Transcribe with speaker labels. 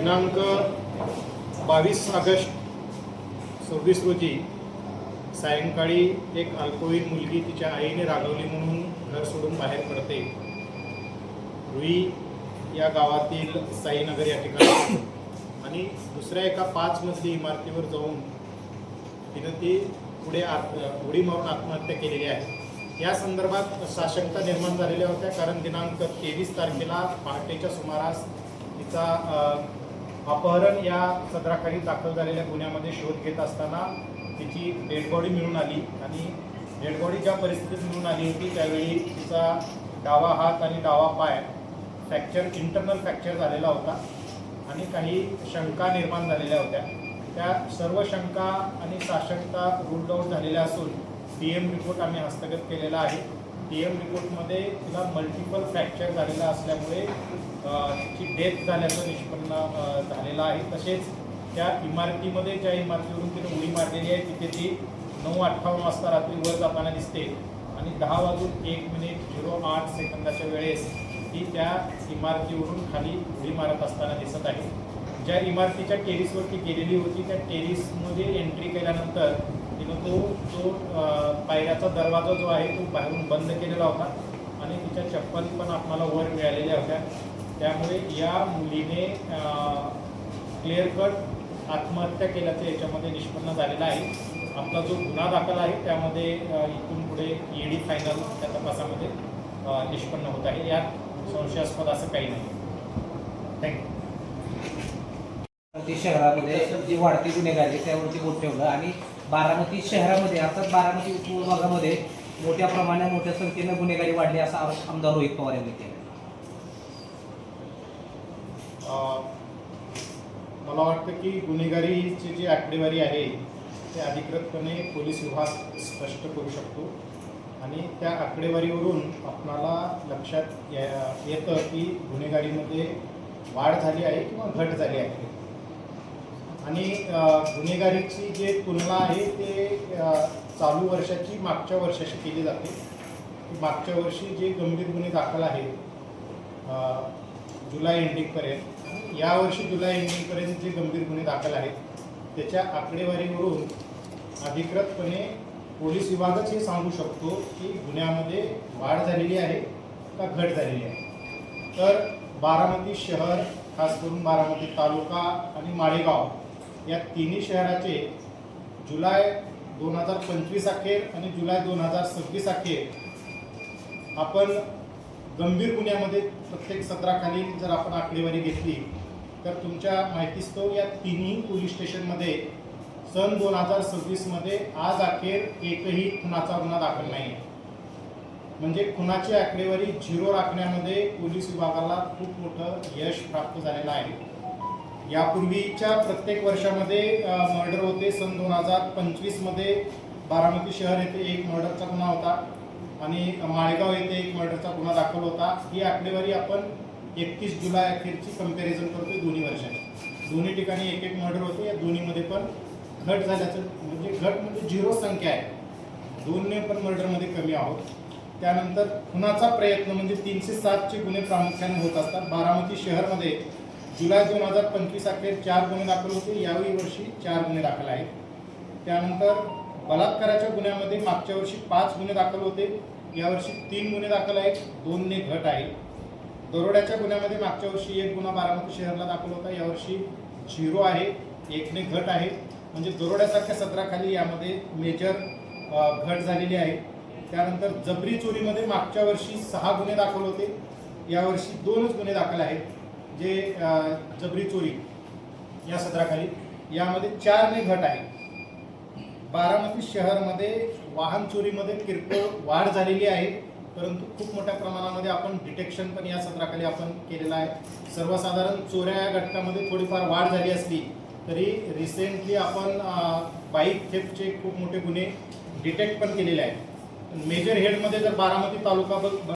Speaker 1: दिनांक 22 ऑगस्ट 26 रोजी सायंकाळी एक अल्पवयीन मुलगी तिच्या आईने रागवली म्हणून घर सोडून बाहेर पडते. रुई या गावातील साईनगर या ठिकाणी आणि दुसऱ्या एका 5 मजली इमारतीवर जाऊन तिनं ती पुढे उडी मारून आत्महत्या केलेली आहे. या संदर्भात साशंकता निर्माण झालेल्या होत्या, कारण दिनांक 23 तारखेला पहाटेच्या सुमारास तिचा अपहरण या सदराखाली दाखल झालेल्या गुन्ह्यामध्ये शोध घेत असताना तिची डेड बॉडी मिळून आली आणि डेड बॉडी ज्या परिस्थितीत मिळून आली होती त्यावेळी तिचा डावा हात आणि डावा पाय इंटरनल फ्रॅक्चर झालेला होता आणि काही शंका निर्माण झालेल्या होत्या. त्या सर्व शंका आणि साशंकता रूल्ड आउट झालेल्या असून PM रिपोर्ट आम्ही हस्तगत केलेला आहे. PM रिपोर्टमध्ये तिला मल्टिपल फ्रॅक्चर झालेला असल्यामुळे तिची डेथ झाल्याचं निष्पन्न झालेलं आहे. तसेच त्या इमारतीमध्ये ज्या इमारतीवरून तिने उडी मारलेली आहे तिथे ती 9:58 वाजता रात्री वर जाताना दिसते आणि 10:01:08 वेळेस ती त्या इमारतीवरून खाली उडी मारत असताना दिसत आहे. ज्या इमारतीच्या टेरिसवरती गेलेली होती त्या टेरिसमध्ये एंट्री केल्यानंतर तिनं तो पायऱ्याचा दरवाजा जो आहे तो बाहेरून बंद केलेला होता आणि तिच्या चप्पल पण आपल्याला वर मिळालेल्या होत्या. त्यामुळे या मुलीने क्लिअर कट आत्महत्या केल्याचं याच्यामध्ये निष्पन्न झालेलं आहे. आपला जो गुन्हा दाखल आहे त्यामध्ये इथून पुढे ED फायनल त्या तपासामध्ये निष्पन्न होत आहे. यात संशयास्पद असं काही नाही. थँक्यू.
Speaker 2: शहरामध्ये जी वाढती गुन्हेगारी त्यावरती बोट ठेवलं आणि बारामती शहरामध्ये अर्थात बारामती उपविभागामध्ये मोठ्या प्रमाणात मोठ्या संख्येनं गुन्हेगारी वाढली असा आरोप आमदार रोहित पवार यांनी केला.
Speaker 1: मला वाटतं की गुन्हेगारीची जी आकडेवारी आहे ते अधिकृतपणे पोलीस विभाग स्पष्ट करू शकतो आणि त्या आकडेवारीवरून आपणाला लक्षात येतं की गुन्हेगारीमध्ये वाढ झाली आहे किंवा घट झाली आहे. आणि गुन्हेगारीची जे तुलना आहे ते चालू वर्षाची मागच्या वर्षाशी केली जाते. मागच्या वर्षी जे गंभीर गुन्हे दाखल आहेत जुलै एंडिंगपर्यंत, यावर्षी जुलै एंडिंगपर्यंत जे गंभीर गुन्हे दाखल आहेत त्याच्या आकडेवारीवरून अधिकृतपणे पोलीस विभागच हे सांगू शकतो की गुन्ह्यामध्ये वाढ झालेली आहे का घट झालेली आहे. तर बारामती शहर, खास करून बारामती तालुका आणि माळेगाव या तिन्ही शहराचे जुलै 2025 अखेर आणि जुलै 2026 अखेर आपण गंभीर गुन्ह्यामध्ये प्रत्येक सदराखाली जर आपण आकडेवारी घेतली तर तुमच्या माहितीस्तव या तिन्ही पोलीस स्टेशनमध्ये सन 2026मध्ये आज अखेर एकही खुनाचा गुन्हा दाखल नाही आहे. म्हणजे खुनाची आकडेवारी 0 राखण्यामध्ये पोलीस विभागाला खूप मोठं यश प्राप्त झालेलं आहे. यापूर्वीच्या प्रत्येक वर्षामध्ये मर्डर होते. सन 2025मध्ये बारामती शहर येथे एक मर्डरचा गुन्हा होता आणि माळेगाव येथे एक मर्डरचा गुन्हा दाखल होता. ही आकडेवारी आपण 31 जुलै अखेरची कंपॅरिझन करतोय दोन्ही वर्षाची. दोन्ही ठिकाणी एक मर्डर होते. या दोन्हीमध्ये पण घट झाल्याचं म्हणजे 0 संख्या आहे. 2ने पण मर्डरमध्ये कमी आहोत. त्यानंतर खुनाचा प्रयत्न म्हणजे 307चे गुन्हे प्रामुख्याने होत असतात. बारामती शहरमध्ये जुलै 2025 अखेर 4 गुन्हे दाखल होते. यावेळी वर्षी 4 गुन्हे दाखल आहेत. त्यानंतर बलात्काराच्या गुन्ह्यामध्ये मागच्या वर्षी 5 गुन्हे दाखल होते. यावर्षी 3 गुन्हे दाखल आहेत. 2ने घट आहे. दरोड्याच्या गुन्ह्यामध्ये मागच्या वर्षी 1 गुन्हा बारामती शहराला दाखल होता. यावर्षी 0 आहे. 1ने घट आहे. म्हणजे दरोड्यासारख्या सदराखाली यामध्ये मेजर घट झालेली आहे. त्यानंतर जबरी चोरीमध्ये मागच्या वर्षी 6 गुन्हे दाखल होते. यावर्षी 2च गुन्हे दाखल आहेत जे जबरी चोरी या सदराखाली. यामध्ये 4ने घट आहे. बारामती शहरमध्ये वाहन चोरीमध्ये किरकोळ वाढ झालेली आहे, परंतु खूप मोठ्या प्रमाणामध्ये आपण डिटेक्शन पण या सदराखाली आपण केलेलं आहे. सर्वसाधारण चोऱ्या या घटकामध्ये थोडीफार वाढ झाली असली तरी रिसेंटली आपण बाईक थेफ्टचे खूप मोठे गुन्हे डिटेक्ट पण केलेले आहेत. मेजर हेडमध्ये जर बारामती तालुका